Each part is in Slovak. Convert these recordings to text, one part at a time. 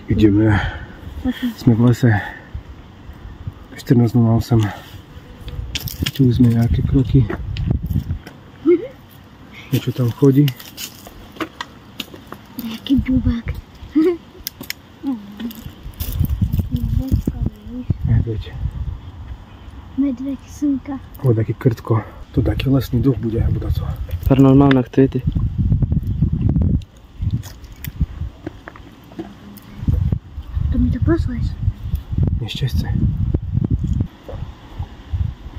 Ideme. Sme v lese. 14:08. Počuli sme nejaké kroky. Niečo tam chodí. Nejaký dubák. Medveď. Medveď, synka. O, taký krtko. To taký lesný duch bude, alebo to. Paranormálne aktivity. To mi to posleš. Nešťastie.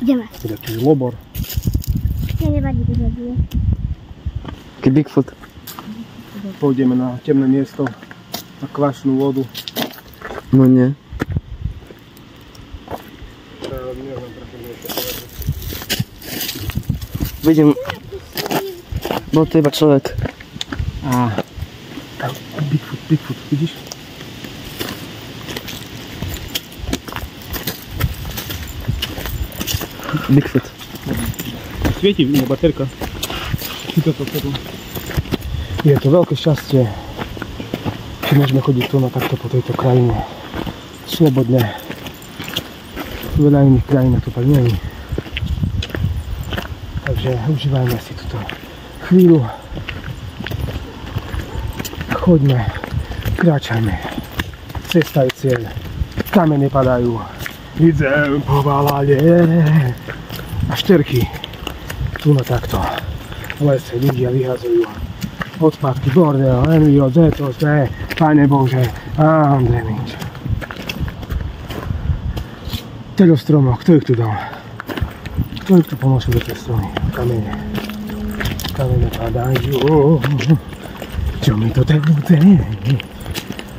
Ideme. To je taký lobor. Ja nevadí, to zabije. Taký Bigfoot. Pôjdeme na temné miesto, na kvašnú vodu. No nie. Neviem, prečo niečo povedať. Vidím. Bol to iba človek. Bigfoot, vidíš? Bigfoot. Svieti v baterka. Je to veľké šťastie, že môžeme chodiť tu na takto po tejto krajine. Slobodne. Veľa iných krajín to tak nie je. Takže užívajme si túto chvíľu. Choďme, kráčajme. Cesta je cieľ. Kamene padajú. Idem po valade. A šterky. Tu na takto. V lese ľudia vyhazujú odpadky, bordel, envio, zeto, Pane Bože, Andremič. Teľo stromov, kto ich tu dal? Kto ich tu pomožil do tej stromy? Kamene. Kamene padajú. Čo mi to tak bude?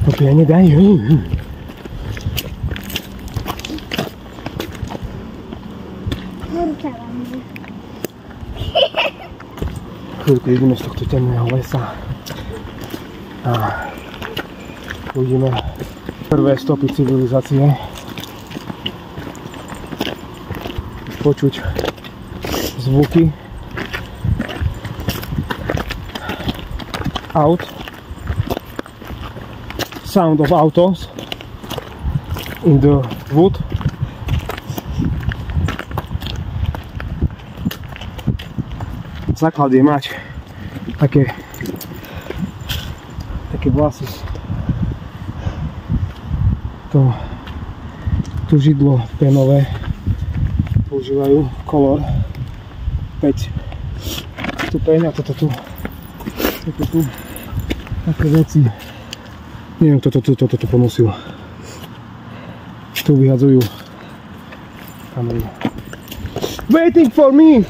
Popiene dajú. Chvíľku ideme z tohto temného lesa a uvidíme prvé stopy civilizácie. Už počuť zvuky aut, sound of autos in the wood. Základ je mať také vlasy. To židlo penové používajú kolor 5 stupeň a toto tu také veci. Neviem, kto toto ponosil. Tu vyhadzujú kamery. Waiting for me!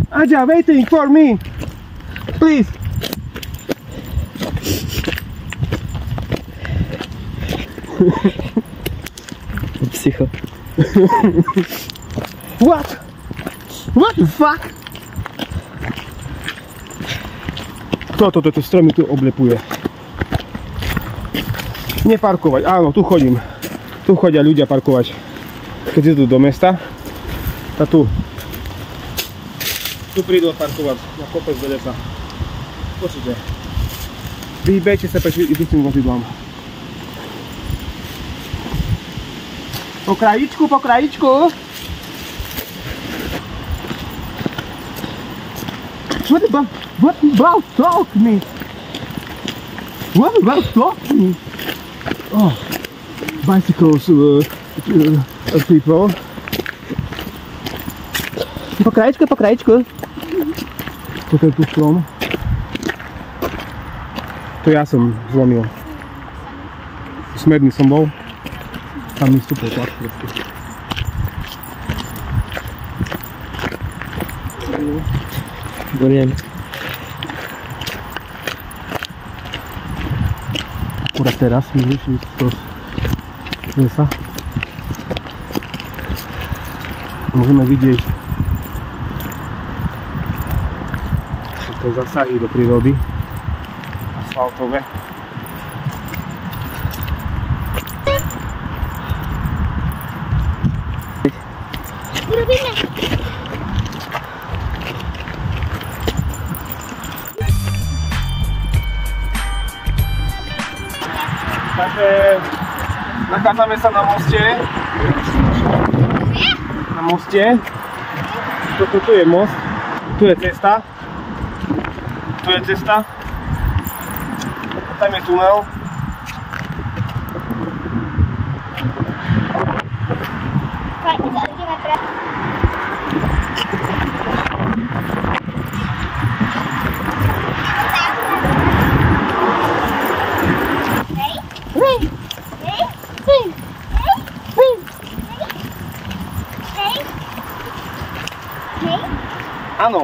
Aja, waiting for me! Please! Psycho. What? What the fuck? Kto tieto stromy tu oblepuje? Neparkovať, áno, tu chodím. Tu chodia ľudia parkovať. Keď idú do mesta, a tu prídu parkovať na kopec do lesa. Počujte. Vyhýbajte sa preč idúcim vozidlám. Po krajičku, po krajičku. What about talk me? What about talk me? Oh, bicycles people. Po krajičku, po krajičku. Toto je tu strom. To ja som zlomil. Smedný som bol. Tam mi vstúpil tlak proste. Goriem. Akurát teraz mi vyšli z lesa. Môžeme vidieť tie zasahy do prírody asfaltové. Urobíme. Takže nachádzame sa na moste. Na moste. Tu je most. Tu je cesta. Tu je cesta. Tam je tunel. Áno.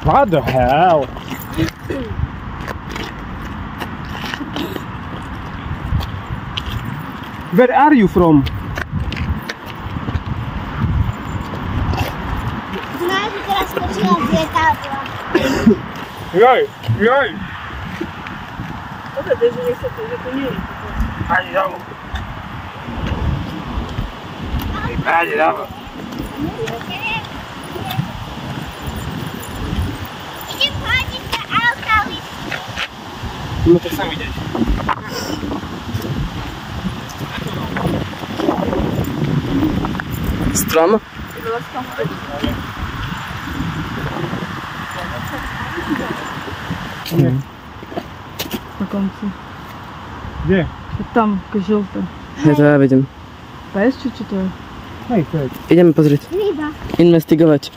What the hell? Where are you from? Znamená, že teraz skočila z lietadla. Joj, joj. Dobre, že nech sa to, že to nie je. Ani domov. Ani domov. Idem hodiť na auta. No to chcem vidieť. Strom? Na konci. Kde? Tam, také žlté. Ja to ja vidím. Pes, či čo to je? Hej, to je. Ideme pozrieť. Ryba. Investigovať.